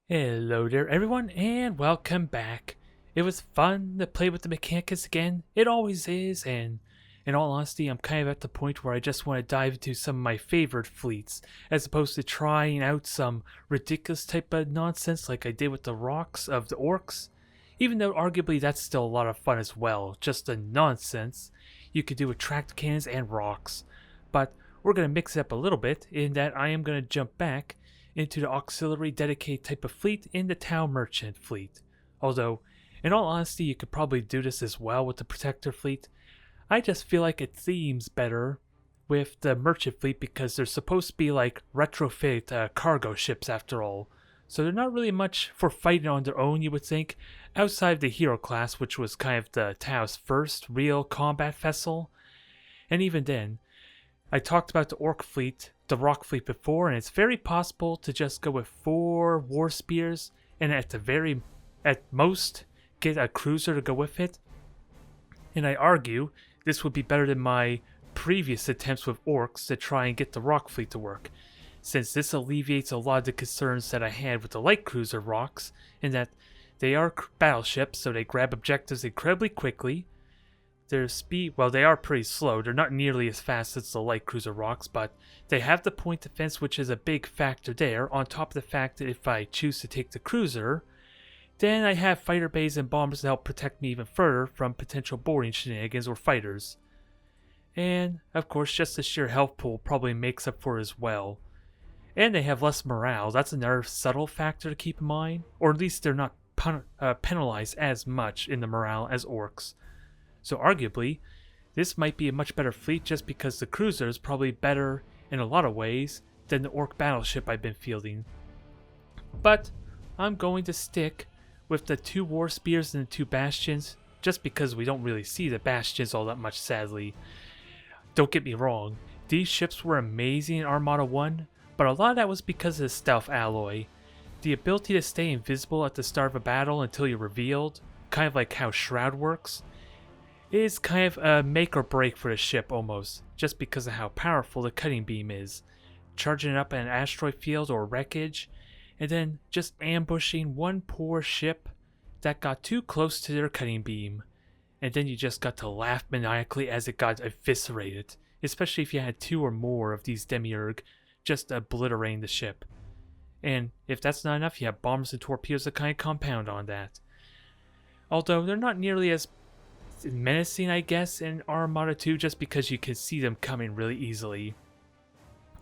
Hello there everyone and welcome back. It was fun to play with the mechanics again. It always is, and in all honesty I'm kind of at the point where I just want to dive into some of my favorite fleets as opposed to trying out some ridiculous type of nonsense like I did with the rocks of the orcs. Even though arguably that's still a lot of fun as well, just the nonsense you could do with tracked cannons and rocks. But we're going to mix it up a little bit in that I am going to jump back into the auxiliary dedicated type of fleet in the town merchant fleet. Although, in all honesty, you could probably do this as well with the protector fleet. I just feel like it themes better with the merchant fleet because they're supposed to be like retrofit cargo ships after all. So they're not really much for fighting on their own, you would think, outside of the hero class, which was kind of the Tao's first real combat vessel. And even then, I talked about the Ork fleet, the Rock fleet before, and it's very possible to just go with 4 war spears and at most get a cruiser to go with it. And I argue this would be better than my previous attempts with orcs to try and get the Rock fleet to work, since this alleviates a lot of the concerns that I had with the light cruiser rocks, in that they are battleships, so they grab objectives incredibly quickly. Their speed, well, they are pretty slow. They're not nearly as fast as the light cruiser rocks, but they have the point defense, which is a big factor there, on top of the fact that if I choose to take the cruiser, then I have fighter bays and bombers to help protect me even further from potential boarding shenanigans or fighters. And, of course, just the sheer health pool probably makes up for it as well. And they have less morale. That's another subtle factor to keep in mind, or at least they're not penalized as much in the morale as orcs. So arguably, this might be a much better fleet just because the cruiser is probably better in a lot of ways than the orc battleship I've been fielding. But I'm going to stick with the 2 war spears and the 2 bastions just because we don't really see the bastions all that much, sadly. Don't get me wrong, these ships were amazing in Armada 1, but a lot of that was because of the stealth alloy. The ability to stay invisible at the start of a battle until you're revealed, kind of like how Shroud works, is kind of a make or break for the ship almost, just because of how powerful the cutting beam is. Charging it up in an asteroid field or wreckage, and then just ambushing one poor ship that got too close to their cutting beam. And then you just got to laugh maniacally as it got eviscerated, especially if you had 2 or more of these Demiurg just obliterating the ship. And if that's not enough, you have bombers and torpedoes that kind of compound on that. Although they're not nearly as menacing, I guess, in Armada 2 just because you can see them coming really easily.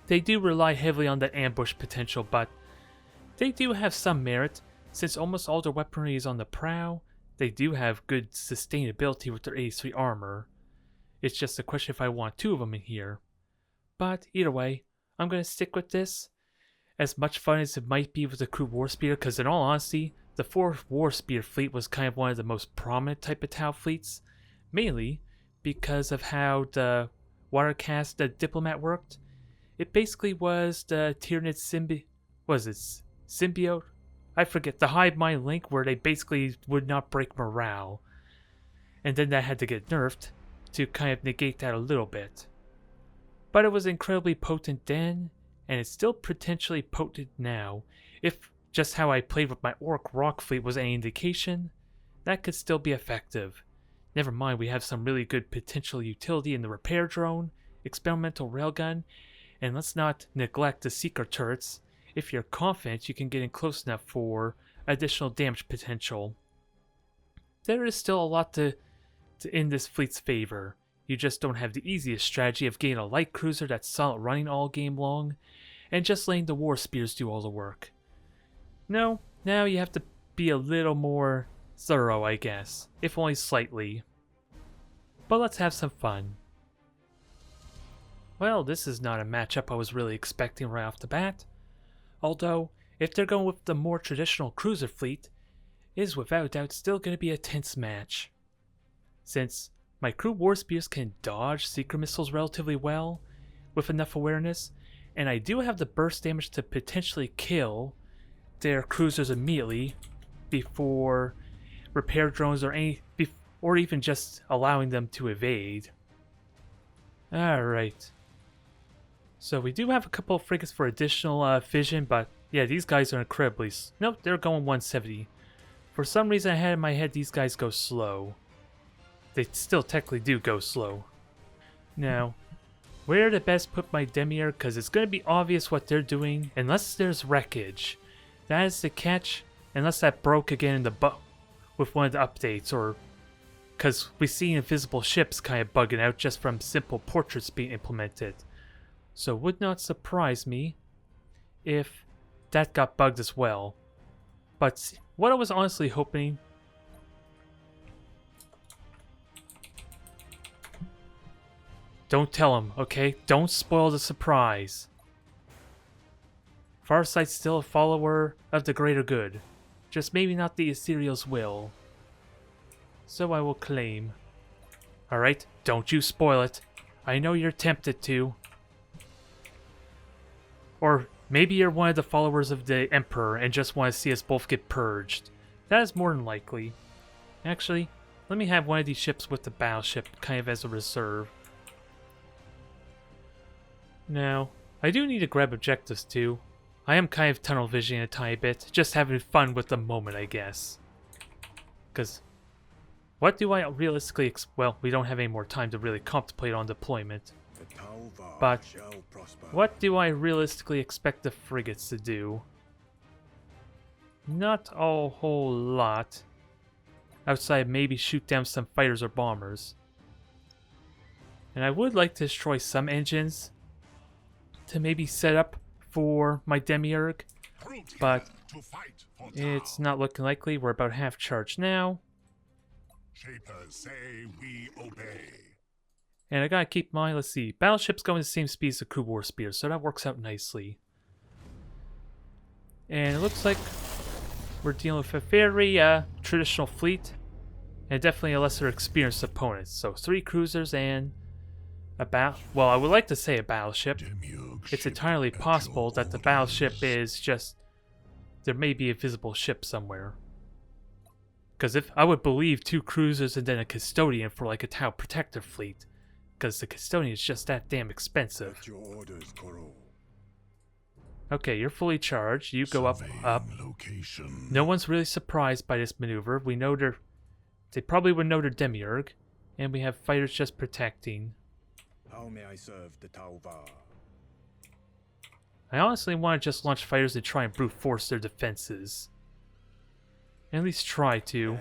They do rely heavily on that ambush potential, but they do have some merit. Since almost all their weaponry is on the prow, they do have good sustainability with their 83 armor. It's just a question if I want 2 of them in here. But either way, I'm going to stick with this. As much fun as it might be with the Kroot war spear, because in all honesty, the 4th war spear fleet was kind of one of the most prominent type of Tau fleets, mainly because of how the watercast the diplomat worked. It basically was the Tyranid symbiote? I forget, the hive mind link where they basically would not break morale. And then that had to get nerfed to kind of negate that a little bit. But it was incredibly potent then, and it's still potentially potent now. If just how I played with my Ork Rok fleet was any indication, that could still be effective. Never mind, we have some really good potential utility in the repair drone, experimental railgun, and let's not neglect the seeker turrets if you're confident you can get in close enough for additional damage potential. There is still a lot to in this fleet's favor. You just don't have the easiest strategy of getting a light cruiser that's solid running all game long, and just letting the war spears do all the work. No, now you have to be a little more thorough, I guess, if only slightly. But let's have some fun. Well, this is not a matchup I was really expecting right off the bat. Although, if they're going with the more traditional cruiser fleet, it is without doubt still going to be a tense match. Since my Kroot war spears can dodge seeker missiles relatively well, with enough awareness, and I do have the burst damage to potentially kill their cruisers immediately before repair drones or even just allowing them to evade. Alright. So we do have a couple of frigates for additional fission, but Yeah, these guys are incredibly... Nope, they're going 170. For some reason I had in my head these guys go slow. They still technically do go slow. Now, where to best put my Demiurg? Because it's going to be obvious what they're doing, unless there's wreckage. That is the catch, unless that broke again in the with one of the updates, or because we see invisible ships kind of bugging out just from simple portraits being implemented. So it would not surprise me if that got bugged as well. But what I was honestly hoping... Don't tell him, okay? Don't spoil the surprise. Farsight's still a follower of the greater good. Just maybe not the Ethereal's will. So I will claim. Alright, don't you spoil it. I know you're tempted to. Or maybe you're one of the followers of the Emperor and just want to see us both get purged. That is more than likely. Actually, let me have one of these ships with the battleship kind of as a reserve. Now, I do need to grab objectives too. I am kind of tunnel visioning a tiny bit, just having fun with the moment, I guess. Because, what do I realistically well, we don't have any more time to really contemplate on deployment. But, what do I realistically expect the frigates to do? Not a whole lot. Outside maybe shoot down some fighters or bombers. And I would like to destroy some engines to maybe set up for my Demiurg, but it's not looking likely. We're about half charged now. Shapers say we obey. And I gotta keep in mind, let's see, battleships go in the same speed as the Kroot War Spear, so that works out nicely. And it looks like we're dealing with a very traditional fleet, and definitely a lesser experienced opponent. So 3 cruisers and a well, I would like to say a battleship. It's entirely possible that the battleship is just... there may be a visible ship somewhere. Because if I would believe 2 cruisers and then a custodian for like a Tau Protector fleet. Because the custodian is just that damn expensive. Okay, you're fully charged. You go up. No one's really surprised by this maneuver. We know they probably would know their Demiurg. And we have fighters just protecting. How may I serve the Tauvar? I honestly want to just launch fighters and try and brute force their defenses. At least try to.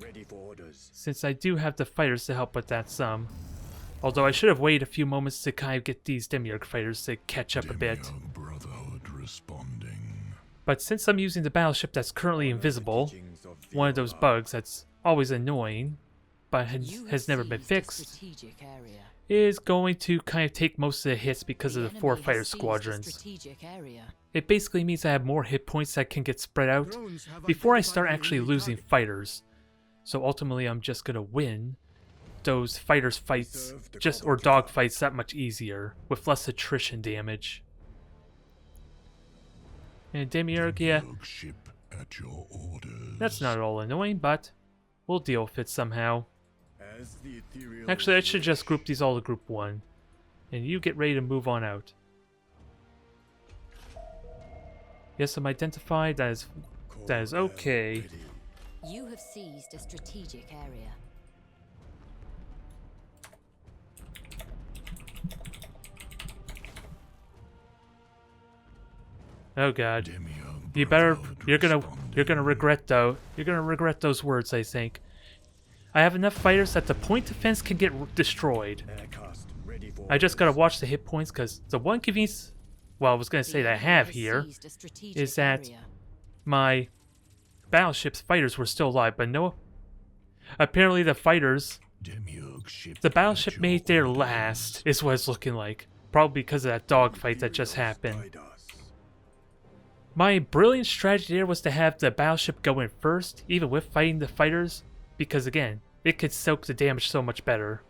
Ready for orders. Since I do have the fighters to help with that some. Although I should have waited a few moments to kind of get these Demiurg fighters to catch up a bit. But since I'm using the battleship that's currently invisible, one of those bugs that's always annoying, but has never been fixed, is going to kind of take most of the hits because of the 4 fighter squadrons. It basically means I have more hit points that can get spread out before I start actually losing fighters. So ultimately I'm just going to win those fighters fights, or dog fights, that much easier, with less attrition damage. And Demiurg, yeah, that's not at all annoying, but we'll deal with it somehow. Actually, I should just group these all to group 1. And you get ready to move on out. Yes, I'm identified. That is okay. You have seized a strategic area. Oh god. You better you're gonna regret though. You're gonna regret those words, I think. I have enough fighters that the point defense can get destroyed. I just gotta watch the hit points, because the one convenience, well, I was gonna say that I have here, is that my battleship's fighters were still alive, but no. Apparently the fighters, the battleship made their last, is what it's looking like. Probably because of that dogfight that just happened. My brilliant strategy there was to have the battleship go in first, even with fighting the fighters, because again, it could soak the damage so much better.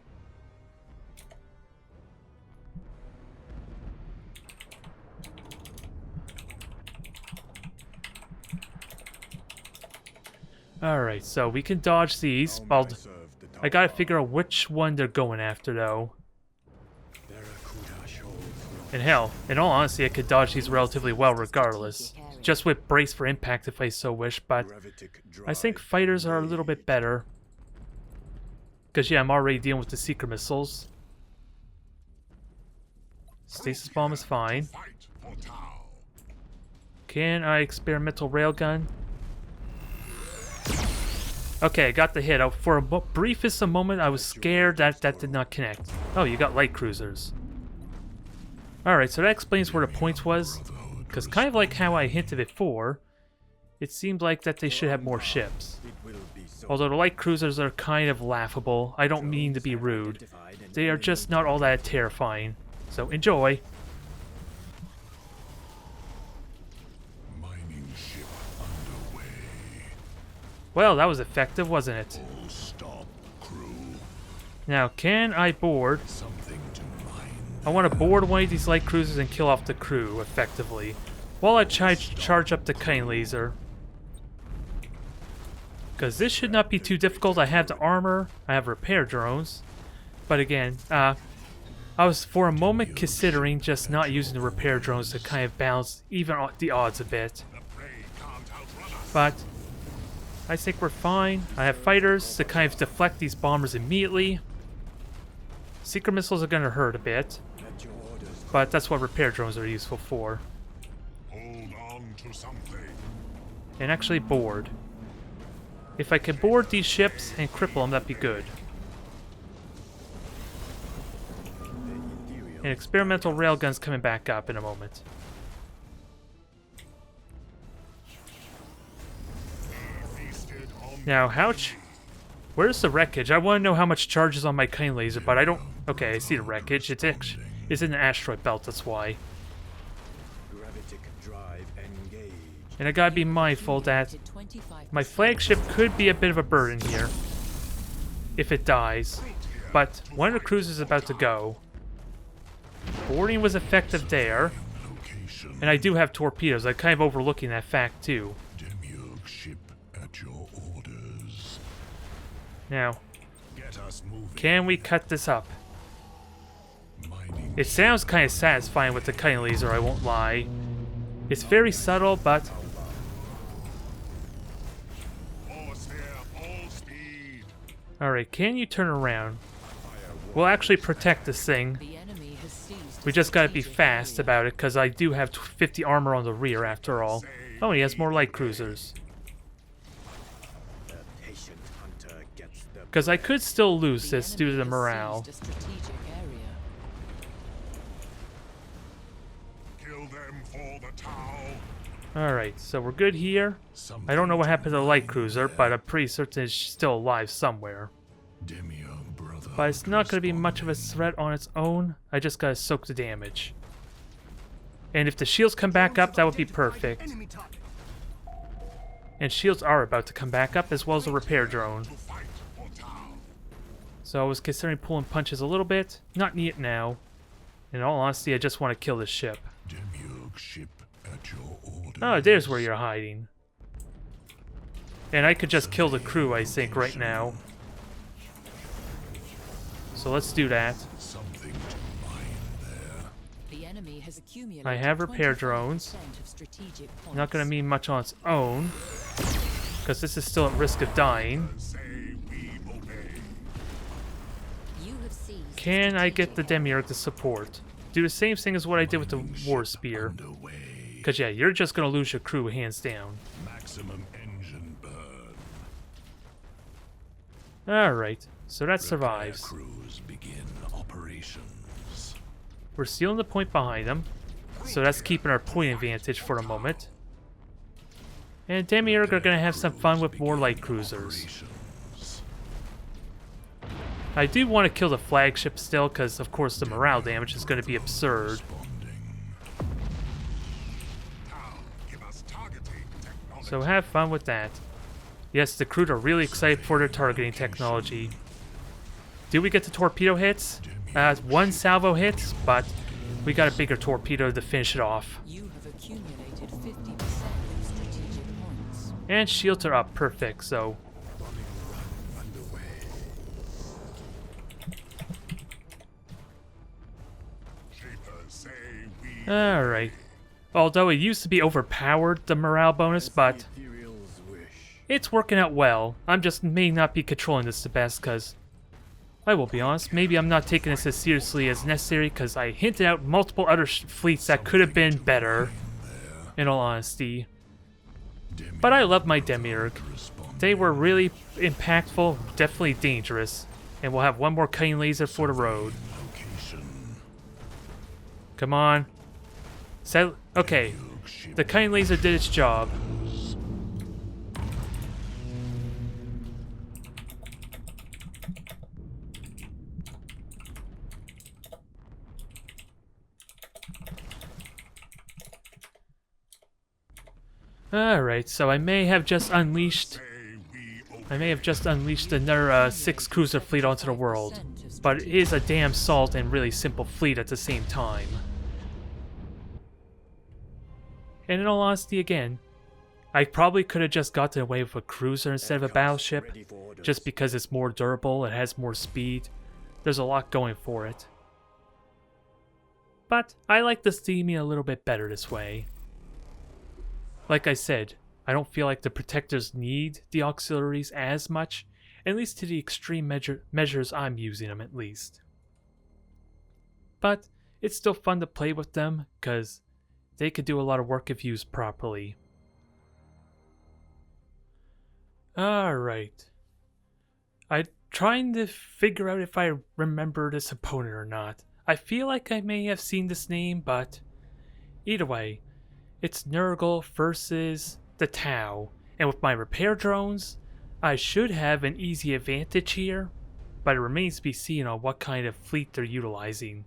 Alright, so we can dodge these. I gotta figure out which one they're going after though. And hell, in all honesty, I could dodge these relatively well regardless. just with brace for impact if I so wish, but Gravitic I think drive fighters are a little bit engage. better. Because, yeah, I'm already dealing with the seeker missiles. Stasis bomb is fine. Fight for Tau. Can I experimental railgun? Okay, I got the hit. For a briefest a moment, I was scared that that did not connect. Oh, you got light cruisers. Alright, so that explains where the points was. Because kind of like how I hinted before, it seemed like that they should have more ships. It will be so. Although the light cruisers are kind of laughable, I don't mean to be rude. They are just not all that terrifying. So enjoy. Mining ship underway. Well, that was effective, wasn't it? Full stop, crew. Now, can I board? Something to mine. I want to board one of these light cruisers and kill off the crew effectively, while I charge up the cutting laser. Because this should not be too difficult. I have the armor, I have repair drones. But again, I was for a moment considering just not using the repair drones to kind of balance even the odds a bit. The prey can't outrun us. But I think we're fine. I have fighters to kind of deflect these bombers immediately. Seeker missiles are going to hurt a bit, At your orders. but that's what repair drones are useful for. Hold on to something. And actually board. If I could board these ships and cripple them, that'd be good. The Imperial. And experimental railguns coming back up in a moment. Feasted on Now, where's the wreckage? I want to know how much charge is on my cutting laser, but I don't... Okay, I see the wreckage. It's in the asteroid belt, that's why. Gravitic drive engage. And I gotta be mindful that 25% my flagship could be a bit of a burden here. If it dies. But one of the cruisers is about to go. Boarding was effective there. location. And I do have torpedoes. I'm kind of overlooking that fact too. Demiurg ship at your orders. Now, Get us moving. can we cut this up? Mining It sounds kind of satisfying with the cutting laser, I won't lie. It's very subtle, but force here, full speed. alright, can you turn around? We'll actually protect this thing. The enemy has seized We a just gotta be strategic fast area. about it, because I do have 50 armor on the rear after all. Oh, and he has more light cruisers. The patient hunter gets the Because I could still lose The this due to the enemy has morale. seized a strategic area. Kill them for the Tau. Alright, so we're good here. I don't know what happened to the light cruiser, but I'm pretty certain it's still alive somewhere. Demiurg brother. But it's not going to be much of a threat on its own. I just gotta soak the damage. And if the shields come back up, that would be perfect. And shields are about to come back up, as well as a repair drone. To fight for Tau. So I was considering pulling punches a little bit. Not yet now. In all honesty, I just want to kill this ship. Demiurg ship at your orders. Oh, there's where you're hiding. And I could just kill the crew, I think, right now. So let's do that. Something to mine there. The enemy has accumulated I have repair 25% drones. of strategic points. Not going to mean much on its own. Because this is still at risk of dying. Say we obey. You have seized Can I get the strategic Demiurg to support? Do the same thing as what I did with the War Spear. Underway. Because, yeah, you're just going to lose your crew hands down. Maximum engine burn. Alright, so that survives. Crews begin operations. We're sealing the point behind them. So that's keeping our point advantage for a moment. And Demiurg are going to have some fun with more light cruisers. Operations. I do want to kill the flagship still, because of course the morale damage is going to be absurd. Responding. Tau, give us targeting technology. So have fun with that. Yes, the Kroot are really excited for their targeting technology. Do we get the torpedo hits? One salvo hit, but we got a bigger torpedo to finish it off. You have accumulated 50% of strategic points. And shields are up, perfect, so... underway. Shapers say we Alright. Although it used to be overpowered, the morale bonus, but Ethereal's wish. it's working out well. I'm just may not be controlling this the best, because I will be honest, maybe I'm not taking this as seriously as necessary, because I hinted out multiple other fleets that could have been better, in all honesty. But I love my Demiurg. They were really impactful, definitely dangerous. And we'll have one more cutting laser for the road. Come on. Okay, the cutting laser did its job. Alright, so I may have just unleashed another 6 cruiser fleet onto the world. But it is a damn salt and really simple fleet at the same time. And in all honesty, again, I probably could have just gotten away with a cruiser instead of a battleship, just because it's more durable, it has more speed. There's a lot going for it. But I like the steaming a little bit better this way. Like I said, I don't feel like the protectors need the auxiliaries as much, at least to the extreme measures I'm using them at least. But it's still fun to play with them, because they could do a lot of work if used properly. Alright. I'm trying to figure out if I remember this opponent or not. I feel like I may have seen this name, but either way, it's Nurgle versus the Tau. And with my repair drones, I should have an easy advantage here, but it remains to be seen on what kind of fleet they're utilizing.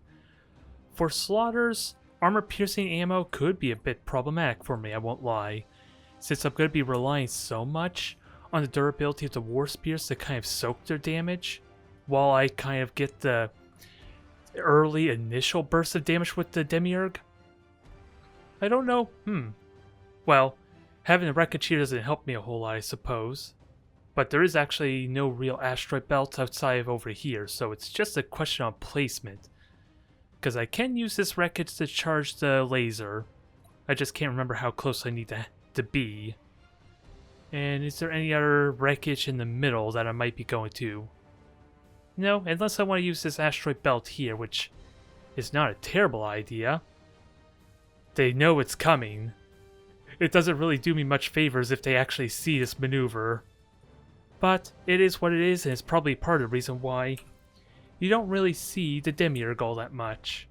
For slaughters, armor-piercing ammo could be a bit problematic for me, I won't lie, since I'm going to be relying so much on the durability of the war spears to kind of soak their damage, while I kind of get the early initial burst of damage with the Demiurg. I don't know, Well, having the wreckage here doesn't help me a whole lot, I suppose. But there is actually no real asteroid belt outside of over here, so it's just a question of placement. Because I can use this wreckage to charge the laser. I just can't remember how close I need to be. And is there any other wreckage in the middle that I might be going to? No, unless I want to use this asteroid belt here, which is not a terrible idea. They know it's coming. It doesn't really do me much favors if they actually see this maneuver. But it is what it is, and it's probably part of the reason why you don't really see the Demiurg all that much.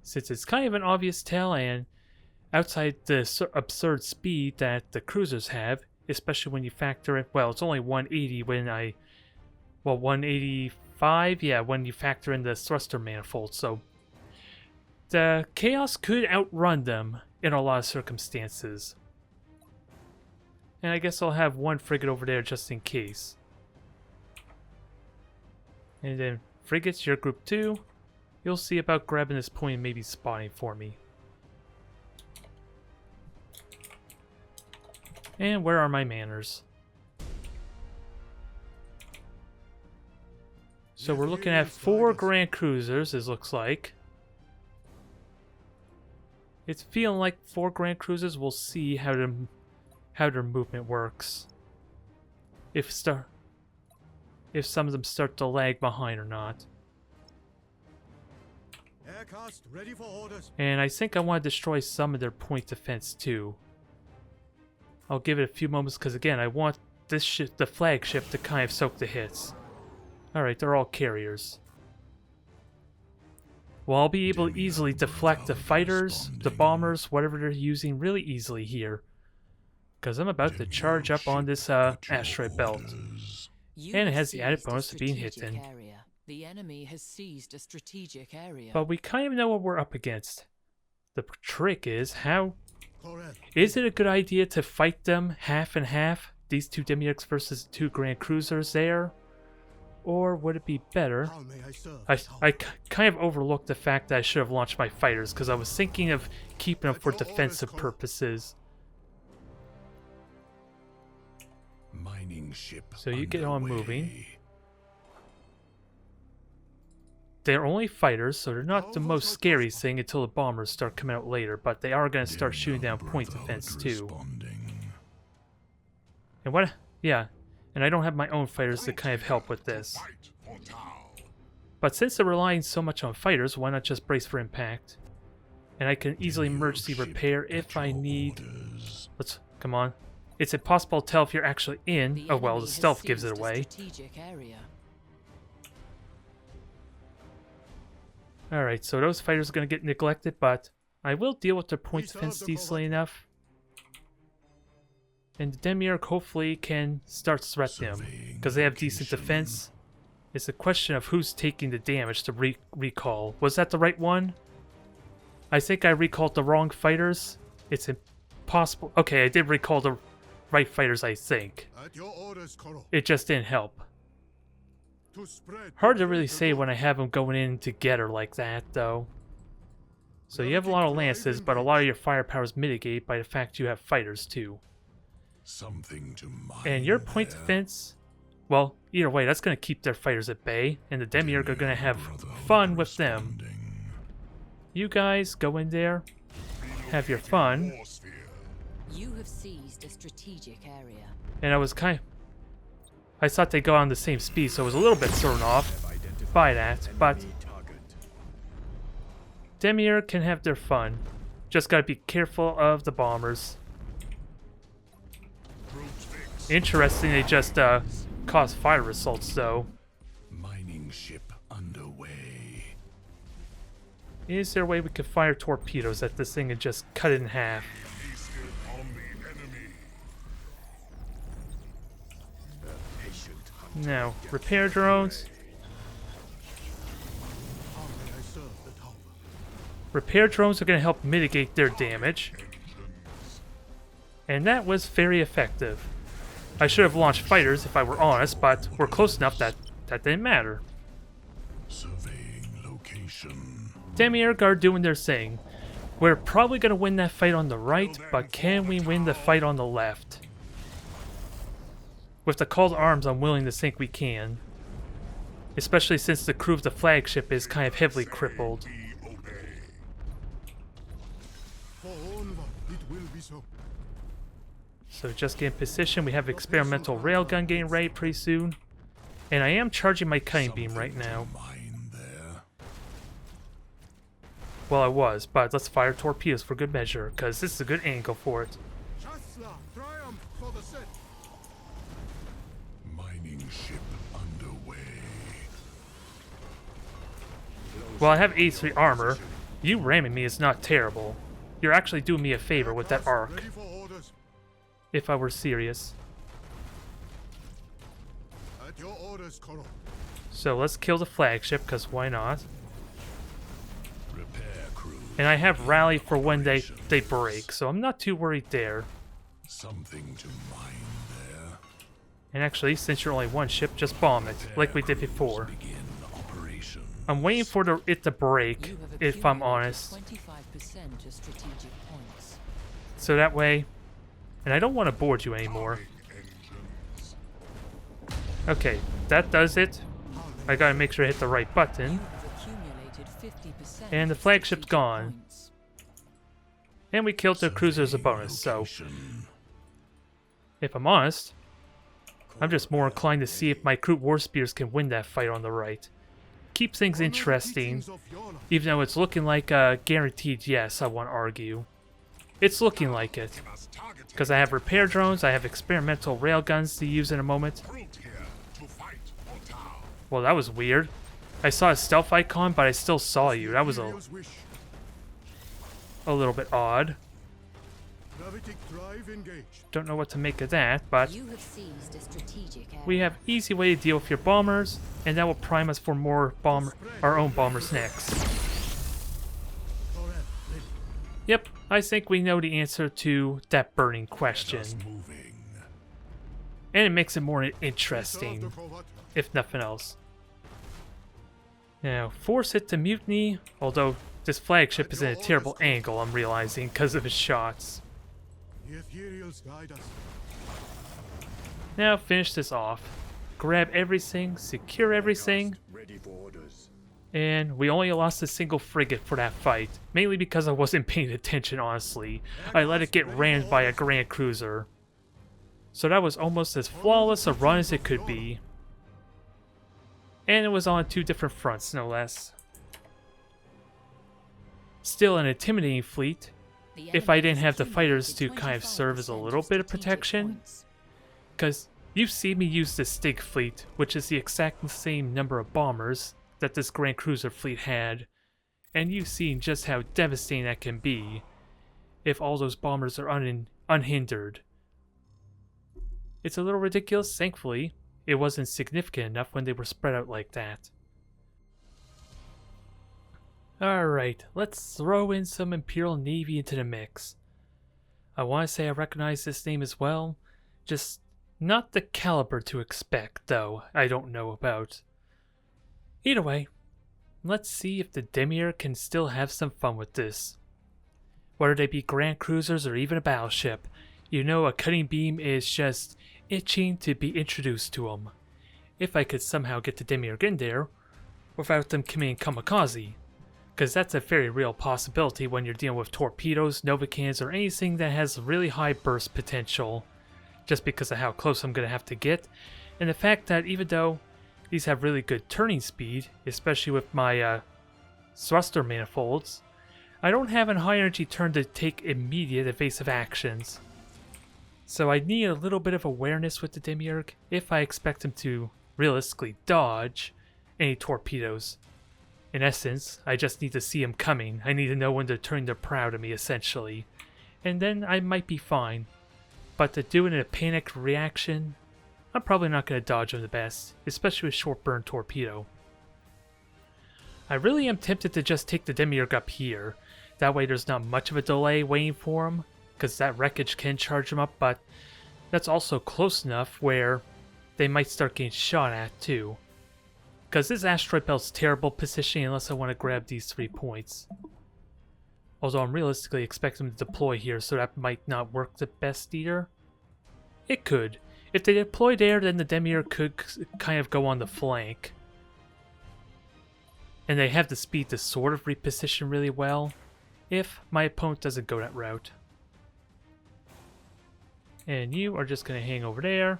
Since it's kind of an obvious tell, and outside the absurd speed that the cruisers have, especially when you factor in, well, it's only 180 when 185, yeah, when you factor in the thruster manifold, so the Chaos could outrun them in a lot of circumstances. And I guess I'll have one frigate over there just in case. And then frigates, you're group 2. You'll see about grabbing this point and maybe spotting for me. And where are my manners? So we're looking at 4 Grand Cruisers, it looks like. It's feeling like 4 Grand Cruisers. We'll see how their movement works. If some of them start to lag behind or not. Aircast ready for orders. And I think I want to destroy some of their point defense too. I'll give it a few moments because again, I want this the flagship to kind of soak the hits. Alright, they're all carriers. Well, I'll be able to easily deflect the fighters, the bombers, whatever they're using really easily here. Because I'm about to charge up on this asteroid belt. And it has the added bonus of being hidden. The enemy has seized a strategic area. But we kind of know what we're up against. The trick is is it a good idea to fight them half and half? These 2 Demiurgs versus 2 Grand Cruisers there? Or would it be better? I kind of overlooked the fact that I should have launched my fighters because I was thinking of keeping them for defensive purposes. Mining ship So you get on moving. They're only fighters, so they're not the most scary thing until the bombers start coming out later, but they are going to start shooting down point defense too. And what? Yeah, and I don't have my own fighters to kind of help with this. But since they're relying so much on fighters, why not just brace for impact? And I can easily emergency repair if I need... Let's... Come on. It's impossible to tell if you're actually in. Oh well, the stealth gives it away. Alright, so those fighters are going to get neglected, but I will deal with their point defense decently enough. And the Demiurg hopefully can start threatening them, because they have decent defense. It's a question of who's taking the damage to recall. Was that the right one? I think I recalled the wrong fighters. It's impossible. Okay, I did recall the right fighters, I think. At your orders, Kroot. It just didn't help. To spread Hard to really say when I have them going in together like that, though. So you have a lot of lances, but a lot of your firepower is mitigated by the fact you have fighters too. Something to mind And your point defense, well, either way, that's going to keep their fighters at bay, and the Demiurg are going to have fun with them. You guys go in there, have your fun. You have seized a strategic area. And I thought they'd go on the same speed, so I was a little bit thrown off by that, but Demiurg can have their fun. Just gotta be careful of the bombers. Interesting, they just caused fire assaults though. Mining ship underway. Is there a way we could fire torpedoes at this thing and just cut it in half? No. Repair drones. How may I serve the tower? Repair drones are going to help mitigate their damage. And that was very effective. I should have launched fighters if I were honest, but we're close enough that didn't matter. Surveying location. Demiurg are doing their thing. We're probably going to win that fight on the right, but can we win the fight on the left? With the call to arms, I'm willing to think we can. Especially since the crew of the flagship is kind of heavily crippled. For Onva, it will be so. So just get in position. We have experimental railgun getting ready pretty soon. And I am charging my cutting beam right now. Mind there. Well, I was, but let's fire torpedoes for good measure, because this is a good angle for it. Chasla, triumph for the set. Mining ship underway. Well, I have A3 armor. You ramming me is not terrible. You're actually doing me a favor with that arc, Ready for orders. if I were serious. At your orders, Kroot. So let's kill the flagship, because why not? Repair crew. And I have rally for when they break, so I'm not too worried there. Something to mind there. And actually, since you're only one ship, just bomb it, like we did before. Begin operation. I'm waiting for it to break, You have if I'm accumulated honest. 25% of strategic points. So that way... And I don't want to board you anymore. Okay, that does it. I gotta make sure I hit the right button. You have accumulated 50% And the of flagship's strategic gone. points. And we killed their cruiser as a bonus, so... If I'm honest, I'm just more inclined to see if my Kroot War Spears can win that fight on the right. Keep things interesting, even though it's looking like a guaranteed yes, I won't argue. It's looking like it. Because I have repair drones, I have experimental railguns to use in a moment. Well, that was weird. I saw a stealth icon, but I still saw you. That was a little bit odd. Gravitic drive engaged. Don't know what to make of that, but You have seized a strategic area. we have easy way to deal with your bombers, and that will prime us for more our own bombers next. Correct. Ready. Yep, I think we know the answer to that burning question. Moving. And it makes it more Serve the interesting, Kroot. if nothing else. Now, force it to mutiny, although this flagship is in a terrible angle, I'm realizing, because of his shots. The ethereals guide us. Now, finish this off. Grab everything, secure everything, Ready for orders. And we only lost a single frigate for that fight, mainly because I wasn't paying attention, honestly. I let it get rammed by a Grand Cruiser. So that was almost as flawless a run as it could be. And it was on 2 different fronts, no less. Still an intimidating fleet, if I didn't have the fighters to kind of serve as a little bit of protection. Because you see me use the Stig fleet, which is the exact same number of bombers that this Grand Cruiser fleet had, and you've seen just how devastating that can be if all those bombers are unhindered. It's a little ridiculous. Thankfully, it wasn't significant enough when they were spread out like that. Alright, let's throw in some Imperial Navy into the mix. I want to say I recognize this name as well, just not the caliber to expect, though, I don't know about. Either way, let's see if the Demiurg can still have some fun with this. Whether they be Grand Cruisers or even a battleship, you know a cutting beam is just itching to be introduced to them. If I could somehow get the Demiurg in there, without them committing kamikaze. Because that's a very real possibility when you're dealing with torpedoes, nova cannons, or anything that has really high burst potential. Just because of how close I'm going to have to get, and the fact that even though these have really good turning speed, especially with my thruster manifolds, I don't have a high energy turn to take immediate evasive actions. So I need a little bit of awareness with the Demiurg if I expect him to realistically dodge any torpedoes. In essence, I just need to see him coming. I need to know when they're turning their prow to me, essentially. And then I might be fine. But to do it in a panicked reaction, I'm probably not going to dodge them the best, especially with short burn torpedo. I really am tempted to just take the Demiurg up here. That way there's not much of a delay waiting for him, because that wreckage can charge him up, but that's also close enough where they might start getting shot at too. Because this asteroid belt's terrible positioning unless I want to grab these 3 points. Although I'm realistically expecting them to deploy here, so that might not work the best either. It could. If they deploy there, then the Demiurg could kind of go on the flank. And they have the speed to sort of reposition really well, if my opponent doesn't go that route. And you are just going to hang over there.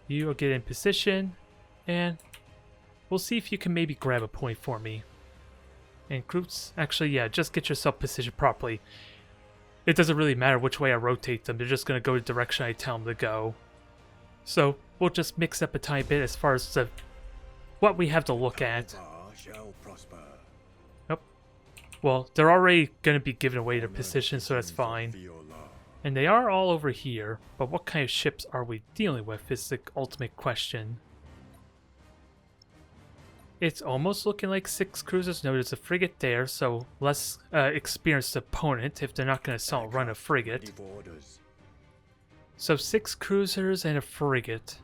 You will get in position, and we'll see if you can maybe grab a point for me. And Kroot's, actually, yeah, just get yourself positioned properly. It doesn't really matter which way I rotate them, they're just going to go the direction I tell them to go. So, we'll just mix up a tiny bit as far as what we have to look at. Nope. Well, they're already going to be giving away their position, so that's fine. And they are all over here, but what kind of ships are we dealing with is the ultimate question. It's almost looking like 6 cruisers. No, there's a frigate there, so less experienced opponent if they're not going to assault run a frigate. So 6 cruisers and a frigate.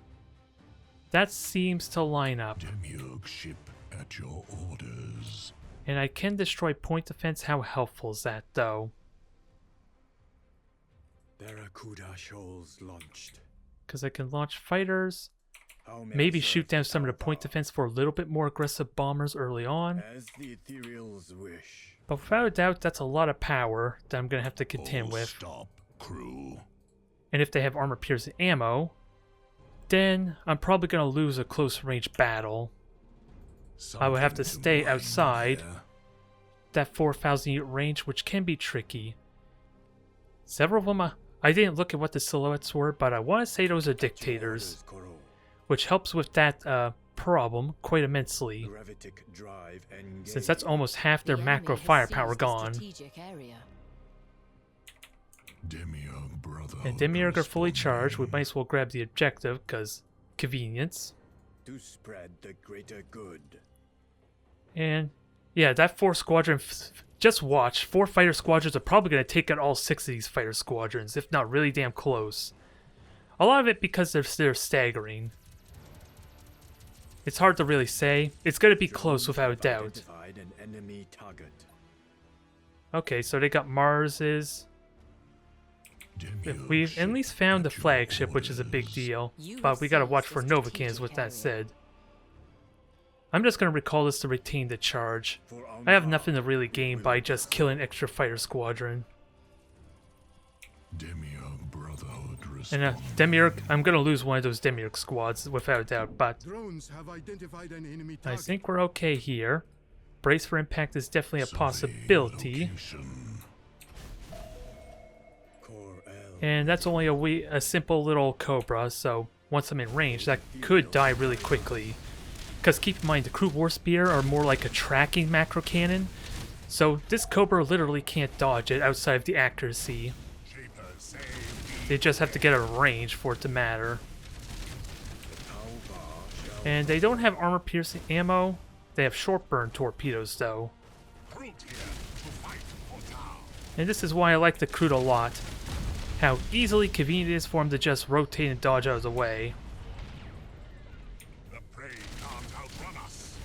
That seems to line up. Demiurg ship at your orders. And I can destroy point defense. How helpful is that, though? Barracuda shoals launched. Because I can launch fighters. Maybe shoot down some of the point defense for a little bit more aggressive bombers early on. As the ethereals wish. But without a doubt, that's a lot of power that I'm going to have to contend All with. stop, crew. And if they have armor-piercing ammo, then I'm probably going to lose a close-range battle. I would have to stay outside that 4,000 unit range, which can be tricky. Several of them, I didn't look at what the silhouettes were, but I want to say those are dictators, which helps with that problem quite immensely, since that's almost half their macro firepower gone. Demiurg brother. And Demiurg are fully charged. We might as well grab the objective, because convenience. To spread the greater good. And yeah, that 4 squadron, just watch. 4 fighter squadrons are probably going to take out all 6 of these fighter squadrons, if not really damn close. A lot of it because they're staggering. It's hard to really say. It's going to be close without a doubt. Okay, so they got Mars's. We've at least found the flagship, which is a big deal. But we got to watch for Nova cannons with that said. I'm just going to recall this to retain the charge. I have nothing to really gain by just killing extra fighter squadron. Demiurg Brotherhood And responds. Demiurg, I'm going to lose one of those Demiurg squads without a doubt, but Drones have identified an enemy I target. think we're okay here. Brace for impact is definitely a possibility. Location. And that's only a simple little Cobra, so once I'm in range, that could die really quickly. Because keep in mind, the Kroot War Spear are more like a tracking macro cannon, so this Cobra literally can't dodge it outside of the accuracy. They just have to get a range for it to matter. And they don't have armor-piercing ammo. They have short-burn torpedoes, though. And this is why I like the Kroot a lot. How easily convenient it is for them to just rotate and dodge out of the way.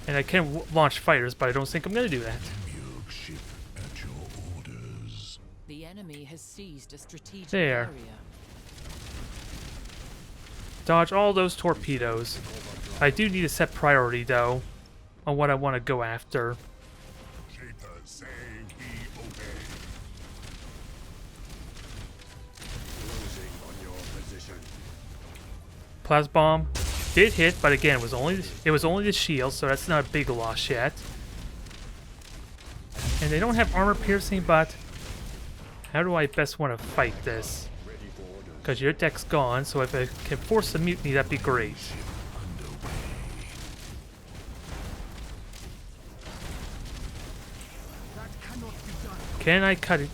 And I can launch fighters, but I don't think I'm going to do that. Demiurg ship at your orders. The enemy has seized a strategic There. area. Dodge all those torpedoes. I do need to set priority, though, on what I want to go after. Shapers say we obey. Closing on your position. Plasma bomb did hit, but again, it was only the shield, so that's not a big loss yet. And they don't have armor piercing, but how do I best want to fight this? Because your deck's gone, so if I can force a mutiny, that'd be great. Can I cut it?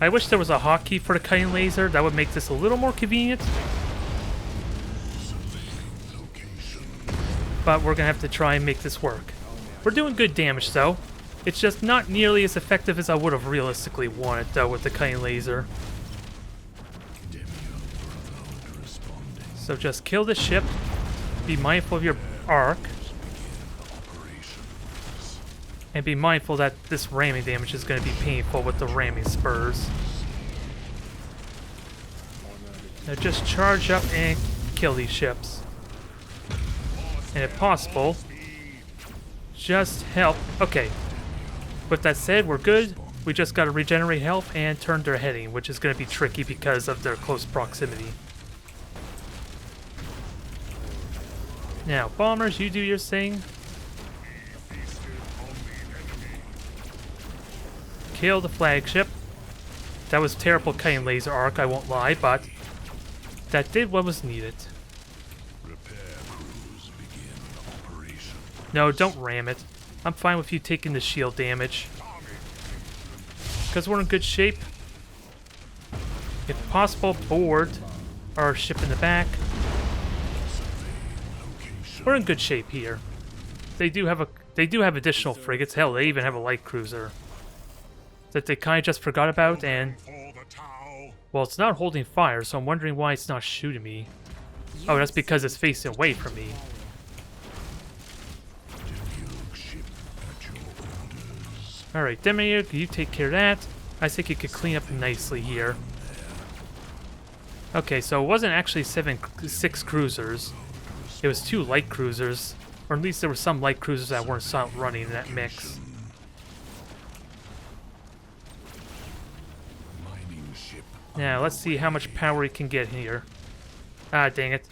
I wish there was a hotkey for the cutting laser. That would make this a little more convenient. But we're gonna have to try and make this work. We're doing good damage though. It's just not nearly as effective as I would have realistically wanted though with the cutting laser. So just kill the ship. Be mindful of your arc. And be mindful that this ramming damage is going to be painful with the ramming spurs. Now just charge up and kill these ships. And if possible, just help. Okay. With that said, we're good. We just got to regenerate health and turn their heading, which is going to be tricky because of their close proximity. Now, bombers, you do your thing. Kill the flagship. That was terrible cutting laser arc, I won't lie, but that did what was needed. Repair crews begin operation. No, don't ram it. I'm fine with you taking the shield damage. Because we're in good shape. If possible, board our ship in the back. We're in good shape here. They do have additional frigates. Hell, they even have a light cruiser that they kind of just forgot about, and well, it's not holding fire, so I'm wondering why it's not shooting me. Oh, that's because it's facing away from me. Demiurg ship at your orders. Alright, Demiurg, you take care of that. I think you could clean up nicely here. Okay, so it wasn't actually 6 cruisers. It was 2 light cruisers. Or at least there were some light cruisers that weren't running in that mix. Mining ship Now, let's see how much power we can get here. Ah, dang it.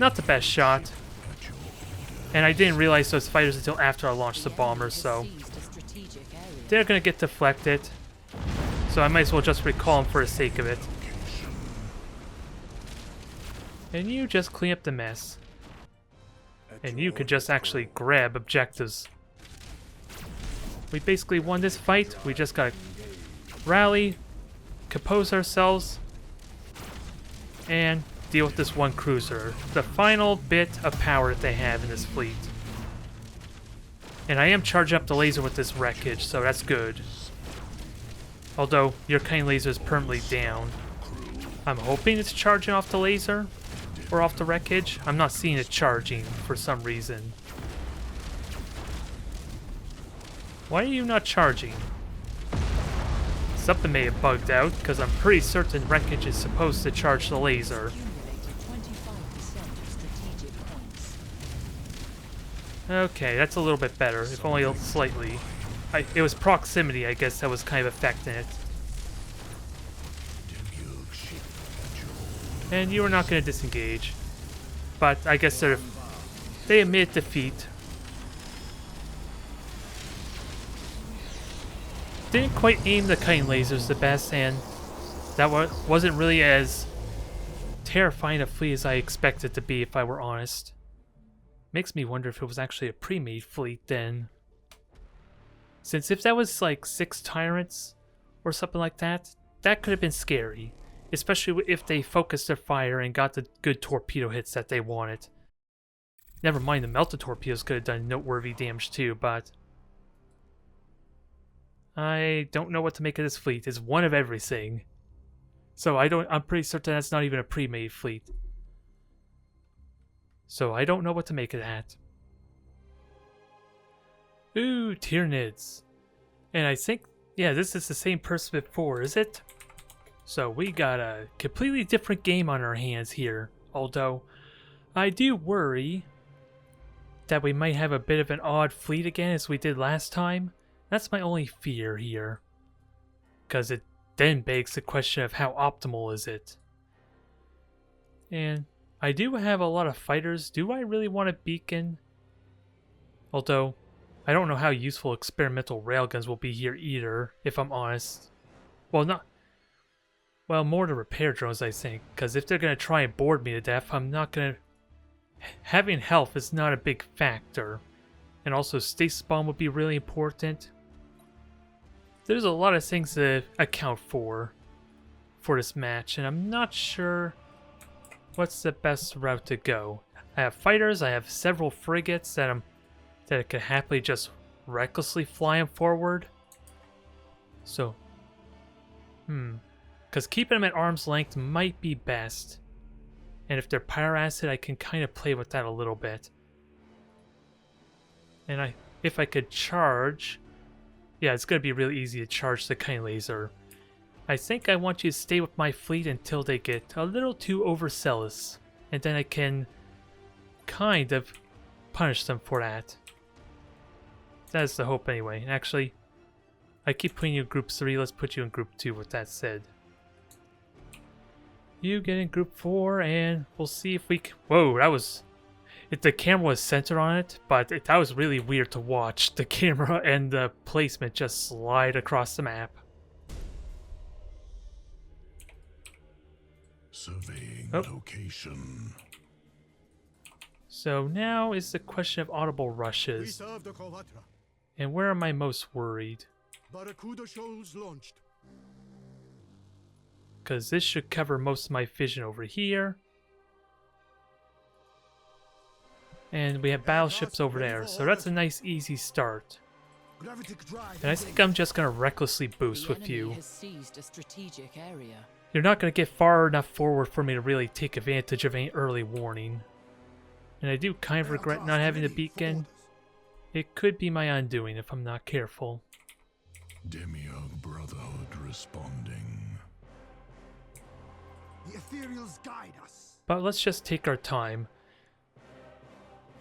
Not the best shot. at your orders. And I didn't realize those fighters until after I launched the bombers, so Seized a strategic area. they're gonna get deflected. So I might as well just recall them for the sake of it. And you just clean up the mess. And you could just actually grab objectives. We basically won this fight. We just gotta rally, compose ourselves, and deal with this one cruiser. The final bit of power that they have in this fleet. And I am charging up the laser with this wreckage, so that's good. Although, your cutting laser is permanently down. I'm hoping it's charging off the laser. Or off the wreckage. I'm not seeing it charging for some reason. Why are you not charging? Something may have bugged out, because I'm pretty certain wreckage is supposed to charge the laser. Accumulated 25% of strategic Okay, that's a little bit better, if only slightly. It was proximity, I guess, that was kind of affecting it. Demiurg ship at your And you were not going to disengage. But I guess they admit defeat. Didn't quite aim the cutting lasers the best, and that wasn't really as terrifying a fleet as I expected it to be, if I were honest. Makes me wonder if it was actually a pre-made fleet then. Since if that was like 6 tyrants or something like that, that could have been scary. Especially if they focused their fire and got the good torpedo hits that they wanted. Never mind, the melted torpedoes could have done noteworthy damage too, but I don't know what to make of this fleet. It's one of everything. So I'm pretty certain that's not even a pre-made fleet. So I don't know what to make of that. Ooh, Tyranids. And I think, yeah, this is the same person before, is it? So we got a completely different game on our hands here. Although, I do worry that we might have a bit of an odd fleet again as we did last time. That's my only fear here. Because it then begs the question of how optimal is it? And I do have a lot of fighters. Do I really want a beacon? Although, I don't know how useful experimental railguns will be here either, if I'm honest. Well, more to repair drones, I think. Because if they're going to try and board me to death, I'm not going to... Having health is not a big factor. And also, stasis bomb would be really important. There's a lot of things to account for this match, and I'm not sure what's the best route to go. I have fighters, I have several frigates that I could happily just recklessly fly them forward. So, because keeping them at arm's length might be best. And if they're pyro acid, I can kind of play with that a little bit. And if I could charge... Yeah, it's going to be really easy to charge the cutting laser. I think I want you to stay with my fleet until they get a little too overzealous. And then I can kind of punish them for that. That's the hope anyway. And actually, I keep putting you in group 3. Let's put you in group 2 with that said. You get in group 4 and we'll see if we can... Whoa, that was... The camera was centered on it, but that was really weird to watch. The camera and the placement just slide across the map. surveying location. So now is the question of audible We rushes. serve the Kovatra. And where am I most worried? Barracuda shoals launched. Because this should cover most of my vision over here. And we have battleships over there, so that's a nice easy start. Gravitic drive. And I think I'm just going to recklessly boost with you. Has seized a strategic area. You're not going to get far enough forward for me to really take advantage of any early warning. And I do kind of regret not having the beacon. It could be my undoing if I'm not careful. Demiurg Brotherhood responding. The ethereals guide us. But let's just take our time.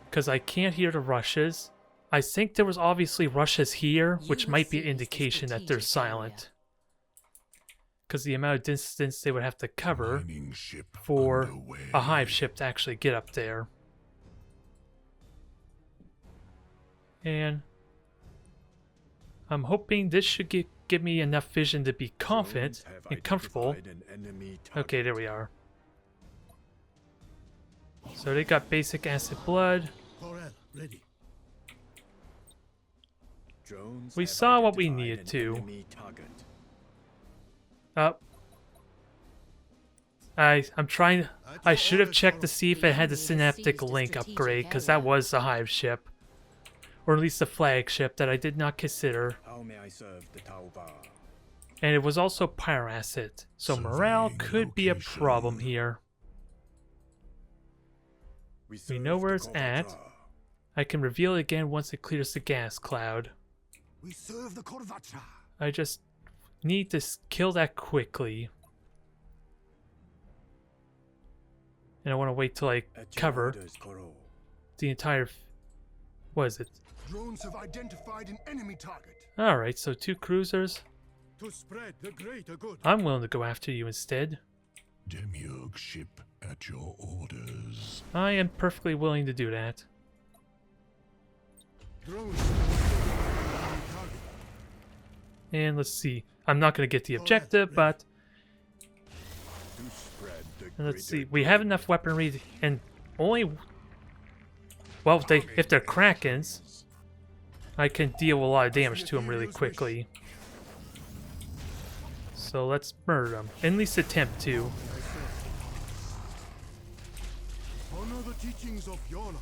Because I can't hear the rushes. I think there was obviously rushes here, which might be an indication that they're silent. Because the amount of distance they would have to cover Mining ship for underway. a hive ship to actually get up there. And I'm hoping this should give me enough vision to be confident Drones have and comfortable. identified an enemy Okay, target. there we are. So they got basic acid blood. Corel, ready. Drones We have saw what we identified needed an to. enemy target. I'm trying. I should have checked to see if it had the synaptic link upgrade, because that was the hive ship, or at least the flagship that I did not consider. How may I serve the Tauba? And it was also pyracid, so morale Surveying could be a location. problem here. We serve know where the it's at. Kovatra. I can reveal it again once it clears the gas cloud. We serve the Korvatra. I just need to kill that quickly. And I want to wait till I At your cover orders, Koro. the entire... What is it? Drones have identified an enemy target. Alright, so 2 cruisers. To spread the greater good. I'm willing to go after you instead. Demiurg ship at your orders. I am perfectly willing to do that. Drones have identified an enemy target. And let's see. I'm not going to get the objective, but To spread the let's greater see. We have enough weaponry and only... Well, if they're Krakens, I can deal a lot of damage to them really quickly. So let's murder them. At least attempt to. Honor the teachings of Yola.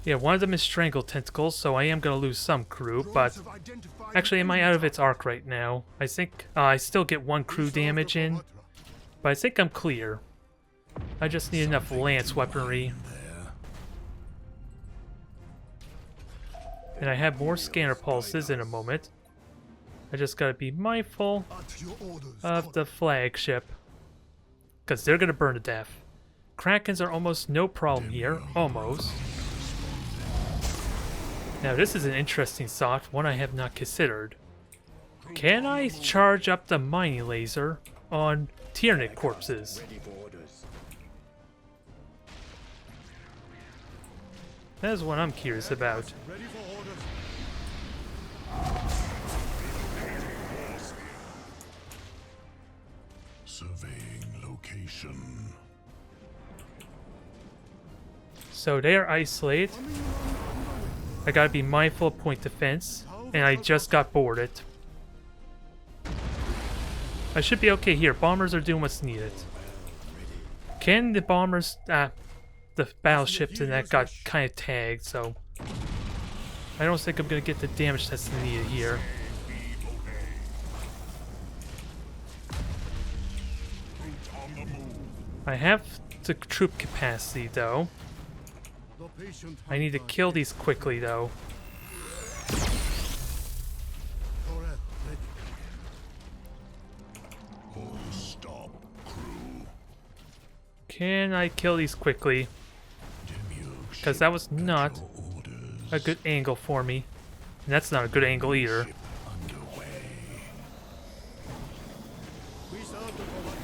Yeah, one of them is Strangle Tentacles, so I am going to lose some crew, Drones but... have identified Actually, an am I enemy out of its arc right now? I think I still get 1 crew damage in, but I think I'm clear. I just need enough lance weaponry. And I have more scanner pulses in a moment. I just gotta be mindful At your orders, of the flagship, because they're gonna burn to death. Krakens are almost no problem here, almost. Now this is an interesting thought, one I have not considered. Can I charge up the mining laser on Tyranid corpses? ready for orders. That is what I'm curious about. ready for orders. Surveying location. So they are isolated. I gotta be mindful of point defense, and I just got boarded. I should be okay here. Bombers are doing what's needed. Can the bombers... the battleships and that got kind of tagged, so... I don't think I'm gonna get the damage that's needed here. I have the troop capacity, though. The patient I need to hunter kill these quickly, though. Torel, ready. All stop, crew. Can I kill these quickly? Demiurg Because ship that was at not your orders. a good angle for me. And that's not a good angle either. Ship underway. We serve the Korvat.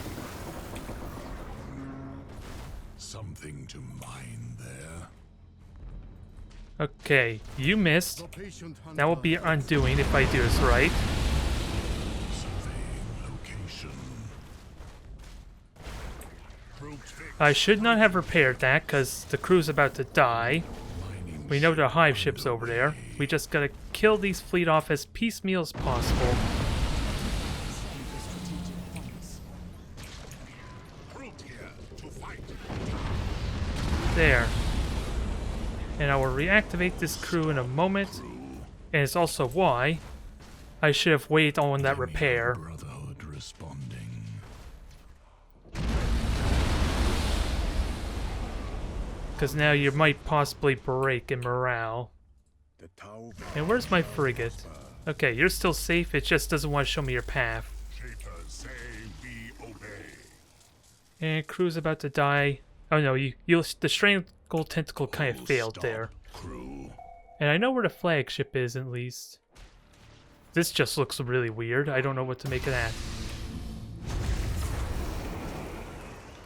Something to mine there. Okay, you missed. The patient hunter. That will be undoing if I do this right. Surveying location. I should not have repaired that because the crew's about to die. Mining We know ship there are hive ships over there. underway. We just gotta kill these fleet off as piecemeal as possible. Send the strategic points. Kroot here to fight. There. And I will reactivate this crew in a moment. And it's also why I should have waited on that repair. Brotherhood responding. Because now you might possibly break in morale. The Tau Bar. And where's my frigate? Okay, you're still safe, it just doesn't want to show me your path. Shapers say we obey. And crew's about to die. Oh no, the strangle tentacle kind of All failed stop, there. Crew. And I know where the flagship is at least. This just looks really weird. I don't know what to make of that.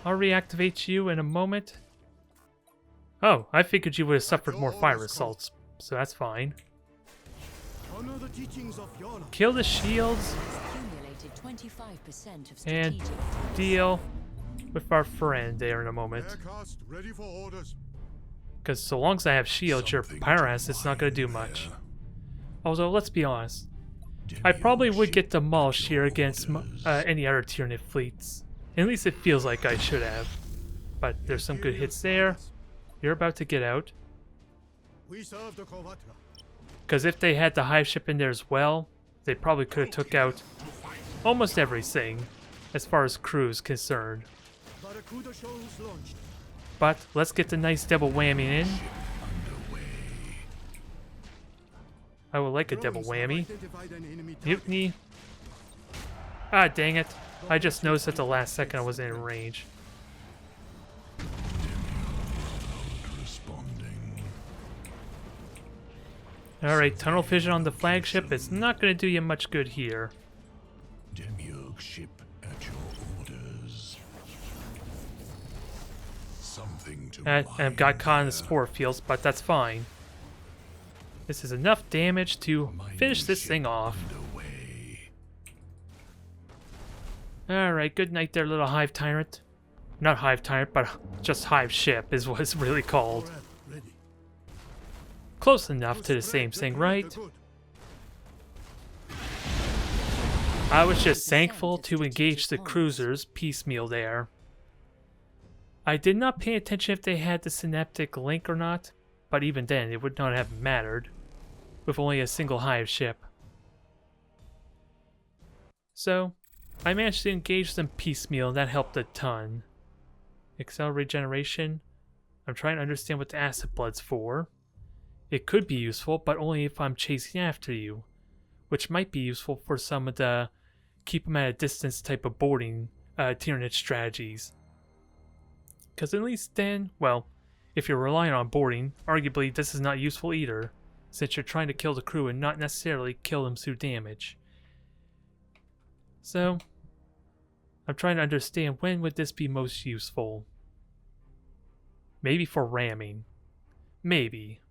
I'll reactivate you in a moment. Oh, I figured you would have suffered more fire assaults, so that's fine. Honor the teachings of Yola. Kill the shields Accumulated 25% of and strategic deal with our friend there in a moment. Aircast ready for orders. Because so long as I have shields, your Something to pyras, it's not going to do mine much. there. Although, let's be honest, I probably would get demolished here against any other Tyranid fleets. At least it feels like I should have. But there's some good hits there. You're about to get out. We serve the Korvat. Because if they had the hive ship in there as well, they probably could have took out almost everything as far as crew's concerned. Barracuda shows launched. But let's get the nice double whammy in. Underway. I would like a double Drones have whammy. identified an enemy target. Mutiny. Ah, dang it. I just noticed at the last second I wasn't in range. Responding. Alright, tunnel vision on the flagship is not going to do you much good here. Demiurg ship at your orders. Something to I've got caught in the spore fields, but that's fine. This is enough damage to finish this thing off. underway. Alright, good night there, little hive tyrant. Not hive tyrant, but just hive ship is what it's really called. Forever ready. Close enough to the same thing, right? I was just thankful to engage the cruisers piecemeal there. I did not pay attention if they had the synaptic link or not, but even then it would not have mattered, with only a single hive ship. So, I managed to engage them piecemeal and that helped a ton. Excel regeneration. I'm trying to understand what the acid blood's for. It could be useful, but only if I'm chasing after you, which might be useful for some of the keep them at a distance type of boarding Tyranid strategies. Because at least then, well, if you're relying on boarding, arguably this is not useful either, since you're trying to kill the crew and not necessarily kill them through damage. So, I'm trying to understand when would this be most useful. Maybe for ramming. Maybe.